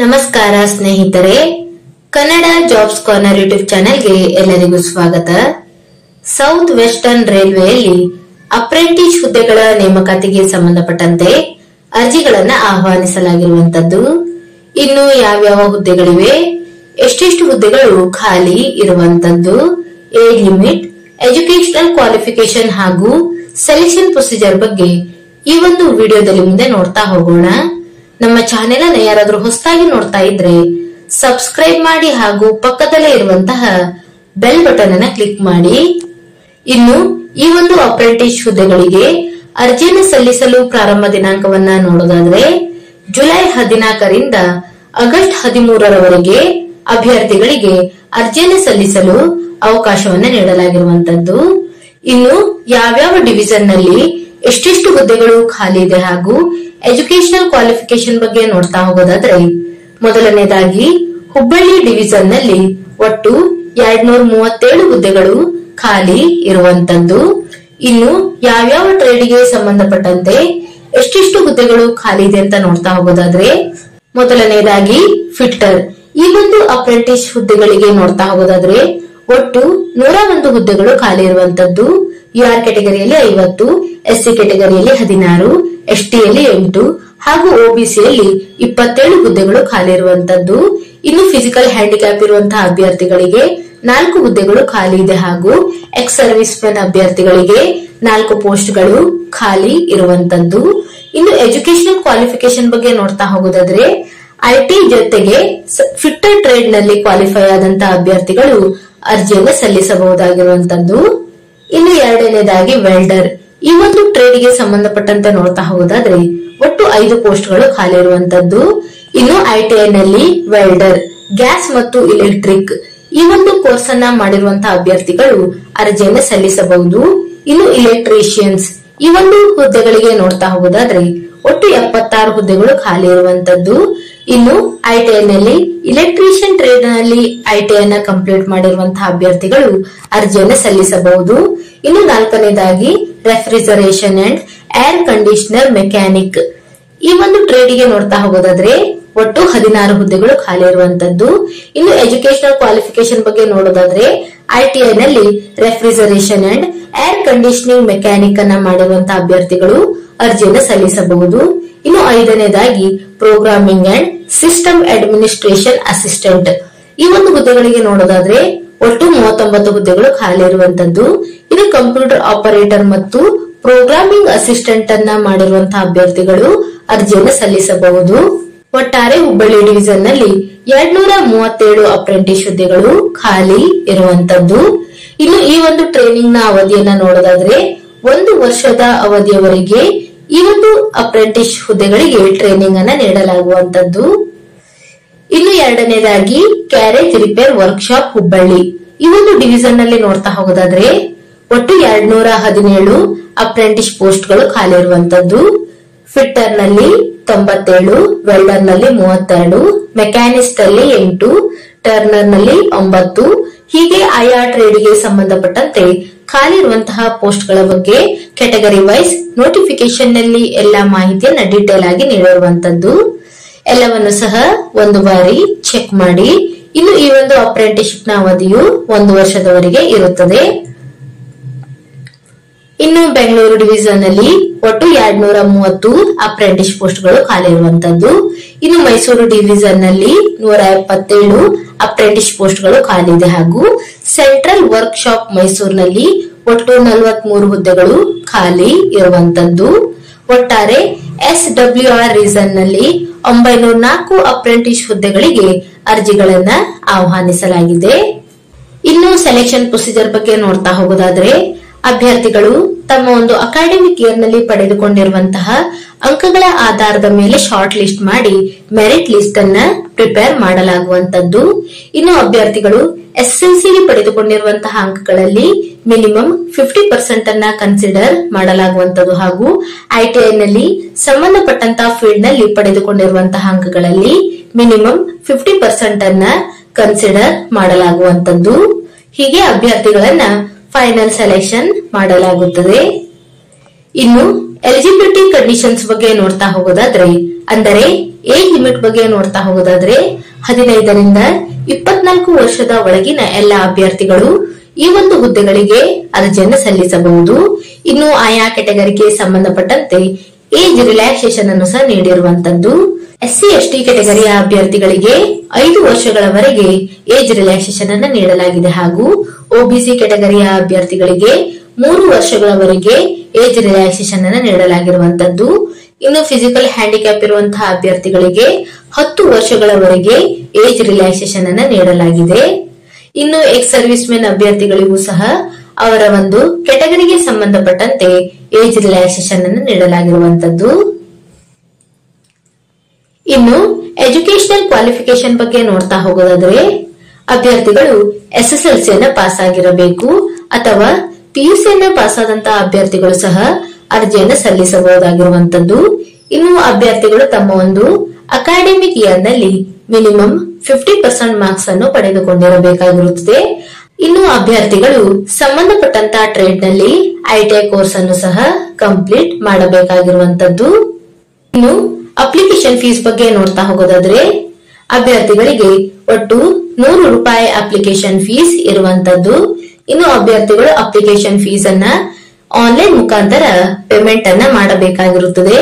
ನಮಸ್ಕಾರ ಸ್ನೇಹಿತರೆ, Kannada jobs corner YouTube ಚಾನೆಲ್ಗೆ ಎಲ್ಲರಿಗೂ ಸ್ವಾಗತ. ಸೌತ್ ವೆಸ್ಟರ್ನ್ ರೈಲ್ವೆಯಲ್ಲಿ ಅಪ್ರೆಂಟಿಸ್ ಹುದ್ದೆಗಳ ನೇಮಕಾತಿಗೆ ಸಂಬಂಧಪಟ್ಟಂತೆ ಅರ್ಜಿಗಳನ್ನು ಆಹ್ವಾನಿಸಲಾಗಿರುವಂತದ್ದು. ಇನ್ನು ಯಾವ್ಯಾವ ಹುದ್ದೆಗಳಿವೆ, ಎಷ್ಟೆಷ್ಟು ಹುದ್ದೆಗಳು ಖಾಲಿ ಇರುವಂತದ್ದು, ಏಜ್ ಲಿಮಿಟ್, ಎಜುಕೇಶನಲ್ ಕ್ವಾಲಿಫಿಕೇಶನ್ ಹಾಗೂ ಸೆಲೆಕ್ಷನ್ ಪ್ರೊಸೀಜರ್ ಬಗ್ಗೆ ಈ ಒಂದು ವಿಡಿಯೋದಲ್ಲಿ ಮುಂದೆ ನೋಡ್ತಾ ಹೋಗೋಣ. ನಮ್ಮ ಚಾನೆಲ್ ಅನ್ನು ಯಾರಾದ್ರೂ ಹೊಸದಾಗಿ ನೋಡ್ತಾ ಇದ್ರೆ ಸಬ್ಸ್ಕ್ರೈಬ್ ಮಾಡಿ ಹಾಗೂ ಪಕ್ಕದಲ್ಲೇ ಇರುವಂತಹ ಬೆಲ್ ಬಟನ್ ಅನ್ನು ಕ್ಲಿಕ್ ಮಾಡಿ. ಇನ್ನು ಈ ಒಂದು ಅಪ್ರೆಂಟಿಸ್ ಹುದ್ದೆಗಳಿಗೆ ಅರ್ಜಿಯನ್ನು ಸಲ್ಲಿಸಲು ಪ್ರಾರಂಭ ದಿನಾಂಕವನ್ನ ನೋಡೋದಾದ್ರೆ ಜುಲೈ 14ರಿಂದ ಆಗಸ್ಟ್ 13ರವರೆಗೆ ಅಭ್ಯರ್ಥಿಗಳಿಗೆ ಅರ್ಜಿಯನ್ನು ಸಲ್ಲಿಸಲು ಅವಕಾಶವನ್ನ ನೀಡಲಾಗಿರುವಂತದ್ದು. ಇನ್ನು ಯಾವ್ಯಾವ ಡಿವಿಷನ್ ನಲ್ಲಿ ಎಷ್ಟೆಷ್ಟು ಹುದ್ದೆಗಳು ಖಾಲಿ ಇದೆ ಹಾಗೂ ಎಜುಕೇಶನಲ್ ಕ್ವಾಲಿಫಿಕೇಶನ್ ಬಗ್ಗೆ ನೋಡ್ತಾ ಹೋಗೋದಾದ್ರೆ ಮೊದಲನೇದಾಗಿ ಹುಬ್ಬಳ್ಳಿ ಡಿವಿಷನ್ ನಲ್ಲಿ ಒಟ್ಟು 237 ಹುದ್ದೆಗಳು ಖಾಲಿ ಇರುವಂತದ್ದು. ಇನ್ನು ಯಾವ್ಯಾವ ಟ್ರೇಡ್ಗೆ ಸಂಬಂಧಪಟ್ಟಂತೆ ಎಷ್ಟೆಷ್ಟು ಹುದ್ದೆಗಳು ಖಾಲಿ ಇದೆ ಅಂತ ನೋಡ್ತಾ ಹೋಗೋದಾದ್ರೆ ಮೊದಲನೇದಾಗಿ ಫಿಟ್ಟರ್, ಈ ಒಂದು ಅಪ್ರೆಂಟಿಸ್ ಹುದ್ದೆಗಳಿಗೆ ನೋಡ್ತಾ ಹೋಗೋದಾದ್ರೆ ಒಟ್ಟು 101 ಹುದ್ದೆಗಳು ಖಾಲಿ ಇರುವಂತದ್ದು. ಯುಆರ್ ಕೆಟಗರಿಯಲ್ಲಿ 50, ಎಸ್ಸಿ ಕೆಟಗರಿಯಲ್ಲಿ 16, ಎಸ್ಟಿಯಲ್ಲಿ 8 ಹಾಗೂ ಒಬಿಸಿಯಲ್ಲಿ 27 ಹುದ್ದೆಗಳು ಖಾಲಿ ಇರುವಂತದ್ದು. ಇನ್ನು ಫಿಸಿಕಲ್ ಹ್ಯಾಂಡಿಕ್ಯಾಪ್ ಇರುವಂತಹ ಅಭ್ಯರ್ಥಿಗಳಿಗೆ 4 ಹುದ್ದೆಗಳು ಖಾಲಿ ಇದೆ ಹಾಗೂ ಎಕ್ಸ್ ಸರ್ವಿಸ್ ಮೆನ್ ಅಭ್ಯರ್ಥಿಗಳಿಗೆ 4 ಪೋಸ್ಟ್ಗಳು ಖಾಲಿ ಇರುವಂತದ್ದು. ಇನ್ನು ಎಜುಕೇಶನಲ್ ಕ್ವಾಲಿಫಿಕೇಶನ್ ಬಗ್ಗೆ ನೋಡ್ತಾ ಹೋಗೋದಾದ್ರೆ ಐಟಿ ಜೊತೆಗೆ ಫಿಟ್ಟರ್ ಟ್ರೇಡ್ ನಲ್ಲಿ ಕ್ವಾಲಿಫೈ ಆದಂತಹ ಅಭ್ಯರ್ಥಿಗಳು ಅರ್ಜಿಯನ್ನು ಸಲ್ಲಿಸಬಹುದಾಗಿರುವಂತದ್ದು. ಇನ್ನು ಎರಡನೇದಾಗಿ ವೆಲ್ಡರ್, ಈ ಒಂದು ಟ್ರೇಡ್ ಗೆ ಸಂಬಂಧಪಟ್ಟಂತೆ ನೋಡ್ತಾ ಹೋಗೋದಾದ್ರೆ ಒಟ್ಟು 5 ಪೋಸ್ಟ್ಗಳು ಖಾಲಿ ಇರುವಂತದ್ದು. ಇನ್ನು ಐಟಿಐ ನಲ್ಲಿ ವೆಲ್ಡರ್, ಗ್ಯಾಸ್ ಮತ್ತು ಇಲೆಕ್ಟ್ರಿಕ್ ಈ ಒಂದು ಕೋರ್ಸ್ ಅನ್ನ ಮಾಡಿರುವಂತಹ ಅಭ್ಯರ್ಥಿಗಳು ಅರ್ಜಿಯನ್ನು ಸಲ್ಲಿಸಬಹುದು. ಇನ್ನು ಇಲೆಕ್ಟ್ರಿಷಿಯನ್ಸ್ ಈ ಒಂದು ಹುದ್ದೆಗಳಿಗೆ ನೋಡ್ತಾ ಹೋಗೋದಾದ್ರೆ ಒಟ್ಟು 76 ಹುದ್ದೆಗಳು ಖಾಲಿ ಇರುವಂತದ್ದು. ಇನ್ನು ಐಟಿಐ ನಲ್ಲಿ ಇಲೆಕ್ಟ್ರಿಷಿಯನ್ ಟ್ರೇಡ್ ನಲ್ಲಿ ಐಟಿಐ ಅನ್ನ ಕಂಪ್ಲೀಟ್ ಮಾಡಿರುವಂತಹ ಅಭ್ಯರ್ಥಿಗಳು ಅರ್ಜಿಯನ್ನು ಸಲ್ಲಿಸಬಹುದು. ಇನ್ನು ನಾಲ್ಕನೇದಾಗಿ refrigeration and air conditioner mechanic, ಈ ಒಂದು ಟ್ರೇಡ್ ಗೆ ನೋಡ್ತಾ ಹೋಗೋದಾದ್ರೆ ಒಟ್ಟು 16 ಹುದ್ದೆಗಳು ಖಾಲಿ ಇರುವಂತದ್ದು. ಇನ್ನು ಎಜುಕೇಶನಲ್ ಕ್ವಾಲಿಫಿಕೇಶನ್ ಬಗ್ಗೆ ನೋಡೋದಾದ್ರೆ ಐಟಿಐ ನಲ್ಲಿ refrigeration and air conditioning mechanic ಅನ್ನ ಮಾಡಿರುವಂತಹ ಅಭ್ಯರ್ಥಿಗಳು ಅರ್ಜಿಯನ್ನು ಸಲ್ಲಿಸಬಹುದು. ಇನ್ನು ಐದನೇದಾಗಿ programming and system administration assistant, ಈ ಒಂದು ಹುದ್ದೆಗಳಿಗೆ ನೋಡೋದಾದ್ರೆ ಒಟ್ಟು 39 ಹುದ್ದೆಗಳು ಖಾಲಿ ಇರುವಂತದ್ದು. ಇದು ಕಂಪ್ಯೂಟರ್ ಆಪರೇಟರ್ ಮತ್ತು ಪ್ರೋಗ್ರಾಮಿಂಗ್ ಅಸಿಸ್ಟೆಂಟ್ ಅನ್ನ ಮಾಡಿರುವಂತಹ ಅಭ್ಯರ್ಥಿಗಳು ಅರ್ಜಿಯನ್ನು ಸಲ್ಲಿಸಬಹುದು. ಒಟ್ಟಾರೆ ಹುಬ್ಬಳ್ಳಿ ಡಿವಿಷನ್ ನಲ್ಲಿ 237 ಅಪ್ರೆಂಟಿಸ್ ಹುದ್ದೆಗಳು ಖಾಲಿ ಇರುವಂತದ್ದು. ಇನ್ನು ಈ ಒಂದು ಟ್ರೈನಿಂಗ್ ನ ಅವಧಿಯನ್ನ ನೋಡೋದಾದ್ರೆ 1 ವರ್ಷದ ಅವಧಿಯವರೆಗೆ ಈ ಒಂದು ಅಪ್ರೆಂಟಿಸ್ ಹುದ್ದೆಗಳಿಗೆ ಟ್ರೈನಿಂಗ್ ಅನ್ನ ನೀಡಲಾಗುವಂತದ್ದು. ಇನ್ನು ಎರಡನೇದಾಗಿ ಕ್ಯಾರೇಜ್ ರಿಪೇರ್ ವರ್ಕ್ಶಾಪ್ ಹುಬ್ಬಳ್ಳಿ, ಈ ಒಂದು ಡಿವಿಷನ್ ನಲ್ಲಿ ನೋಡ್ತಾ ಹೋಗೋದಾದ್ರೆ ಒಟ್ಟು 217 ಅಪ್ರೆಂಟಿಸ್ ಪೋಸ್ಟ್ ಗಳು ಖಾಲಿ ಇರುವಂತದ್ದು. ಫಿಟ್ಟರ್ ನಲ್ಲಿ 97, ವೆಲ್ಡರ್ ನಲ್ಲಿ 32, ಮೆಕ್ಯಾನಿಸ್ಟ್ ಅಲ್ಲಿ 8, ಟರ್ನರ್ ನಲ್ಲಿ 9, ಹೀಗೆ ಆಯಾ ಟ್ರೇಡ್ ಗೆ ಸಂಬಂಧಪಟ್ಟಂತೆ ಖಾಲಿ ಇರುವಂತಹ ಪೋಸ್ಟ್ ಗಳ ಬಗ್ಗೆ ಕೆಟಗರಿ ವೈಸ್ ನೋಟಿಫಿಕೇಶನ್ ನಲ್ಲಿ ಎಲ್ಲಾ ಮಾಹಿತಿಯನ್ನ ಡೀಟೇಲ್ ಆಗಿ ನೀಡಿರುವಂತದ್ದು. ಎಲ್ಲವನ್ನು ಸಹ ಒಂದು ಬಾರಿ ಚೆಕ್ ಮಾಡಿ. ಇನ್ನು ಈ ಒಂದು ಅಪ್ರೆಂಟಿಸ್ಶಿಪ್ ನ ಅವಧಿಯು 1 ವರ್ಷದವರೆಗೆ ಇರುತ್ತದೆ. ಇನ್ನು ಬೆಂಗಳೂರು ಡಿವಿಷನ್ ನಲ್ಲಿ ಒಟ್ಟು 230 ಅಪ್ರೆಂಟಿಸ್ ಪೋಸ್ಟ್ ಗಳು ಖಾಲಿ ಇರುವಂತದ್ದು. ಇನ್ನು ಮೈಸೂರು ಡಿವಿಷನ್ ನಲ್ಲಿ 177 ಅಪ್ರೆಂಟಿಸ್ ಪೋಸ್ಟ್ ಗಳು ಖಾಲಿ ಇದೆ ಹಾಗೂ ಸೆಂಟ್ರಲ್ ವರ್ಕ್ ಶಾಪ್ ಮೈಸೂರಿನಲ್ಲಿ ಒಟ್ಟು 43 ಹುದ್ದೆಗಳು ಖಾಲಿ ಇರುವಂತದ್ದು. ಒಟ್ಟಾರೆ ಎಸ್ಡಬ್ಲ್ಯೂಆರ್ ರೀಸನ್ ನಲ್ಲಿ 904 ಅಪ್ರೆಂಟಿಸ್ ಹುದ್ದೆಗಳಿಗೆ ಅರ್ಜಿಗಳನ್ನ ಆಹ್ವಾನಿಸಲಾಗಿದೆ. ಇನ್ನು ಸೆಲೆಕ್ಷನ್ ಪ್ರೊಸೀಜರ್ ಬಗ್ಗೆ ನೋಡ್ತಾ ಹೋಗೋದಾದ್ರೆ ಅಭ್ಯರ್ಥಿಗಳು ತಮ್ಮ ಒಂದು ಅಕಾಡೆಮಿಕ್ ಇಯರ್ ನಲ್ಲಿ ಪಡೆದುಕೊಂಡಿರುವಂತಹ ಅಂಕಗಳ ಆಧಾರದ ಮೇಲೆ ಶಾರ್ಟ್ ಲಿಸ್ಟ್ ಮಾಡಿ ಮೆರಿಟ್ ಲಿಸ್ಟ್ ಅನ್ನ ಪ್ರಿಪೇರ್ ಮಾಡಲಾಗುವಂತದ್ದು. ಇನ್ನು ಅಭ್ಯರ್ಥಿಗಳು ಎಸ್ಎಲ್ಸಿಗೆ ಪಡೆದುಕೊಂಡಿರುವಂತಹ ಅಂಕಗಳಲ್ಲಿ ಮಿನಿಮಮ್ 50% ಅನ್ನ ಕನ್ಸಿಡರ್ ಮಾಡಲಾಗುವಂತದ್ದು ಹಾಗೂ ಐಟಿಐ ನಲ್ಲಿ ಸಂಬಂಧಪಟ್ಟಂತಹ ಫೀಲ್ಡ್ ನಲ್ಲಿ ಪಡೆದುಕೊಂಡಿರುವಂತಹ ಅಂಕಗಳಲ್ಲಿ ಮಿನಿಮಮ್ 50% ಅನ್ನ ಕನ್ಸಿಡರ್ ಮಾಡಲಾಗುವಂತದ್ದು. ಹೀಗೆ ಅಭ್ಯರ್ಥಿಗಳನ್ನ ಫೈನಲ್ ಸೆಲೆಕ್ಷನ್ ಮಾಡಲಾಗುತ್ತದೆ. ಇನ್ನು ಎಲಿಜಿಬಿಲಿಟಿ ಕಂಡೀಷನ್ಸ್ ಬಗ್ಗೆ ನೋಡ್ತಾ ಹೋಗೋದಾದ್ರೆ, ಅಂದರೆ ಏಜ್ ಲಿಮಿಟ್ ಬಗ್ಗೆ ನೋಡ್ತಾ ಹೋಗೋದಾದ್ರೆ 15ರಿಂದ 24 ವರ್ಷದ ಒಳಗಿನ ಎಲ್ಲ ಅಭ್ಯರ್ಥಿಗಳು ಈ ಒಂದು ಹುದ್ದೆಗಳಿಗೆ ಅರ್ಜಿಯನ್ನು ಸಲ್ಲಿಸಬಹುದು. ಇನ್ನು ಆಯಾ ಕೆಟಗರಿಗೆ ಸಂಬಂಧಪಟ್ಟಂತೆ ಏಜ್ ರಿಲ್ಯಾಕ್ಸೇಷನ್ ಅನ್ನು ಸಹ ನೀಡಿರುವಂತದ್ದು. SC ST ಕೆಟಗರಿಯ ಅಭ್ಯರ್ಥಿಗಳಿಗೆ 5 ವರ್ಷಗಳವರೆಗೆ ಏಜ್ ರಿಲ್ಯಾಕ್ಸೇಷನ್ ಅನ್ನು ನೀಡಲಾಗಿದೆ ಹಾಗೂ OBC ಕೆಟಗರಿಯ ಅಭ್ಯರ್ಥಿಗಳಿಗೆ 3 ವರ್ಷಗಳವರೆಗೆ ಏಜ್ ರಿಲ್ಯಾಕ್ಸೇಷನ್ ಅನ್ನು ನೀಡಲಾಗಿರುವಂತದ್ದು. ಇನ್ನು ಫಿಸಿಕಲ್ ಹ್ಯಾಂಡಿಕ್ಯಾಪ್ ಇರುವಂತಹ ಅಭ್ಯರ್ಥಿಗಳಿಗೆ 10 ವರ್ಷಗಳವರೆಗೆ ಏಜ್ ರಿಲ್ಯಾಕ್ಸೇಷನ್ ಅನ್ನು ನೀಡಲಾಗಿದೆ. ಇನ್ನು ಎಕ್ಸ್ ಸರ್ವಿಸ್ ಮೆನ್ ಅಭ್ಯರ್ಥಿಗಳಿಗೂ ಸಹ ಅವರ ಒಂದು ಕೆಟಗರಿಗೆ ಸಂಬಂಧಪಟ್ಟಂತೆ ಏಜ್ ರಿಲ್ಯಾಕ್ಸೇಷನ್ ಅನ್ನು ನೀಡಲಾಗಿರುವಂತದ್ದು. ಇನ್ನು ಎಜುಕೇಶನಲ್ ಕ್ವಾಲಿಫಿಕೇಶನ್ ಬಗ್ಗೆ ನೋಡ್ತಾ ಹೋಗೋದಾದ್ರೆ, ಅಭ್ಯರ್ಥಿಗಳು SSLC ಅನ್ನ ಪಾಸ್ ಆಗಿರಬೇಕು ಅಥವಾ PUC ಅನ್ನ ಪಾಸ್ ಆದಂತಹ ಅಭ್ಯರ್ಥಿಗಳು ಸಹ ಅರ್ಜಿಯನ್ನು ಸಲ್ಲಿಸಬಹುದಾಗಿರುವಂತದ್ದು. ಇನ್ನು ಅಭ್ಯರ್ಥಿಗಳು ತಮ್ಮ ಒಂದು ಅಕಾಡೆಮಿಕ್ ಇಯರ್ ನಲ್ಲಿ ಮಿನಿಮಮ್ 50% ಮಾರ್ಕ್ಸ್ ಅನ್ನು ಪಡೆದುಕೊಂಡಿರಬೇಕಾಗಿರುತ್ತದೆ. ಇನ್ನು ಅಭ್ಯರ್ಥಿಗಳು ಸಂಬಂಧಪಟ್ಟಂತಹ ಟ್ರೇಡ್ ನಲ್ಲಿ ITI ಕೋರ್ಸ್ ಅನ್ನು ಸಹ ಕಂಪ್ಲೀಟ್ ಮಾಡಬೇಕಾಗಿರುವಂತದ್ದು. ಇನ್ನು ಅಪ್ಲಿಕೇಶನ್ ಫೀಸ್ ಬಗ್ಗೆ ನೋಡ್ತಾ ಹೋಗೋದಾದ್ರೆ, ಅಭ್ಯರ್ಥಿಗಳಿಗೆ ಒಟ್ಟು ₹100 ಅಪ್ಲಿಕೇಶನ್ ಫೀಸ್ ಇರುವಂತದ್ದು. ಇನ್ನು ಅಭ್ಯರ್ಥಿಗಳು ಅಪ್ಲಿಕೇಶನ್ ಫೀಸ್ ಅನ್ನ ಆನ್ಲೈನ್ ಮುಖಾಂತರ ಪೇಮೆಂಟ್ ಅನ್ನ ಮಾಡಬೇಕಾಗಿರುತ್ತದೆ.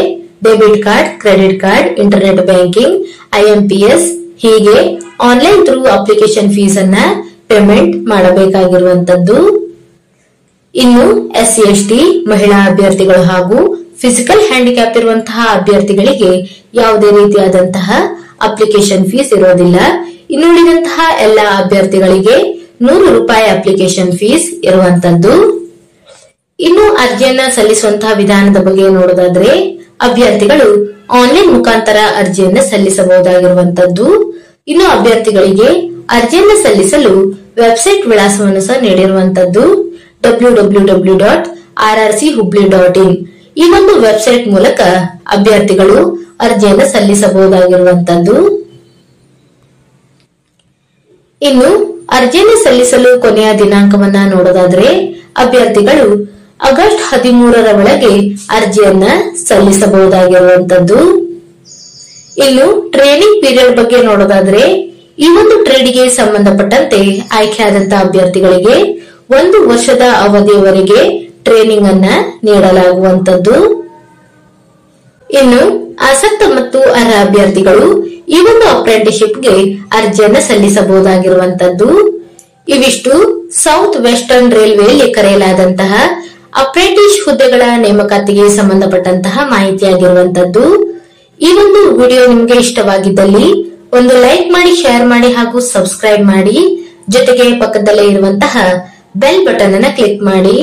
Debit card, credit card, internet banking, IMPS ಹೀಗೆ ಆನ್ಲೈನ್ ಥ್ರೂ ಅಪ್ಲಿಕೇಶನ್ ಫೀಸ್ ಅನ್ನ ಪೇಮೆಂಟ್ ಮಾಡಬೇಕಾಗಿರುವಂತದ್ದು. ಇನ್ನು SC ST ಮಹಿಳಾ ಅಭ್ಯರ್ಥಿಗಳು ಹಾಗೂ ಫಿಸಿಕಲ್ ಹ್ಯಾಂಡಿಕ್ಯಾಪ್ ಇರುವಂತಹ ಅಭ್ಯರ್ಥಿಗಳಿಗೆ ಯಾವುದೇ ರೀತಿಯಾದಂತಹ ಅಪ್ಲಿಕೇಶನ್ ಫೀಸ್ ಇರೋದಿಲ್ಲ. ಇನ್ನು ಉಳಿದಂತಹ ಎಲ್ಲ ಅಭ್ಯರ್ಥಿಗಳಿಗೆ ₹100 ಅಪ್ಲಿಕೇಶನ್ ಫೀಸ್ ಇರುವಂತದ್ದು. ಇನ್ನು ಅರ್ಜಿಯನ್ನ ಸಲ್ಲಿಸುವಂತಹ ವಿಧಾನದ ಬಗ್ಗೆ ನೋಡೋದಾದ್ರೆ, ಅಭ್ಯರ್ಥಿಗಳು ಆನ್ಲೈನ್ ಮುಖಾಂತರ ಅರ್ಜಿಯನ್ನ ಸಲ್ಲಿಸಬಹುದಾಗಿರುವಂತದ್ದು. ಇನ್ನು ಅಭ್ಯರ್ಥಿಗಳಿಗೆ ಅರ್ಜಿಯನ್ನ ಸಲ್ಲಿಸಲು ವೆಬ್ಸೈಟ್ ವಿಳಾಸವನ್ನು ಸಹ ನೀಡಿರುವಂತದ್ದು www.rrchubli.in. ಈ ಒಂದು ವೆಬ್ಸೈಟ್ ಮೂಲಕ ಅಭ್ಯರ್ಥಿಗಳು ಅರ್ಜಿಯನ್ನು ಸಲ್ಲಿಸಬಹುದಾಗಿರುವಂತದ್ದು. ಇನ್ನು ಅರ್ಜಿಯನ್ನು ಸಲ್ಲಿಸಲು ಕೊನೆಯ ದಿನಾಂಕವನ್ನ ನೋಡೋದಾದ್ರೆ, ಅಭ್ಯರ್ಥಿಗಳು ಆಗಸ್ಟ್ 13ರ ಒಳಗೆ ಅರ್ಜಿಯನ್ನ ಸಲ್ಲಿಸಬಹುದಾಗಿರುವಂತದ್ದು. ಇನ್ನು ಟ್ರೈನಿಂಗ್ ಪೀರಿಯಡ್ ಬಗ್ಗೆ ನೋಡೋದಾದ್ರೆ, ಈ ಒಂದು ಟ್ರೇಡ್ಗೆ ಸಂಬಂಧಪಟ್ಟಂತೆ ಆಯ್ಕೆಯಾದಂತಹ ಅಭ್ಯರ್ಥಿಗಳಿಗೆ 1 ವರ್ಷದ ಅವಧಿಯವರೆಗೆ ಟ್ರೈನಿಂಗ್ ಅನ್ನ ನೀಡಲಾಗುವಂತದ್ದು. ಇನ್ನು ಆಸಕ್ತ ಮತ್ತು ಅರ್ಹ ಅಭ್ಯರ್ಥಿಗಳು ಈ ಒಂದು ಅಪ್ರೆಂಟಿಸ್ಶಿಪ್ಗೆ ಅರ್ಜಿಯನ್ನ ಸಲ್ಲಿಸಬಹುದಾಗಿರುವಂತದ್ದು. ಇವಿಷ್ಟು ಸೌತ್ ವೆಸ್ಟರ್ನ್ ರೈಲ್ವೆಯಲ್ಲಿ ಕರೆಯಲಾದಂತಹ ಅಪ್ರೆಂಟಿಸ್ ಹುದ್ದೆಗಳ ನೇಮಕಾತಿಗೆ ಸಂಬಂಧಪಟ್ಟಂತಹ ಮಾಹಿತಿಯಾಗಿರುವಂತದ್ದು. ಈ ಒಂದು ವಿಡಿಯೋ ನಿಮಗೆ ಇಷ್ಟವಾಗಿದ್ದಲ್ಲಿ ಒಂದು ಲೈಕ್ ಮಾಡಿ, ಶೇರ್ ಮಾಡಿ ಹಾಗೂ ಸಬ್ಸ್ಕ್ರೈಬ್ ಮಾಡಿ. ಜೊತೆಗೆ ಪಕ್ಕದಲ್ಲೇ ಇರುವಂತಹ ಬೆಲ್ ಬಟನ್ ಅನ್ನ ಕ್ಲಿಕ್ ಮಾಡಿ.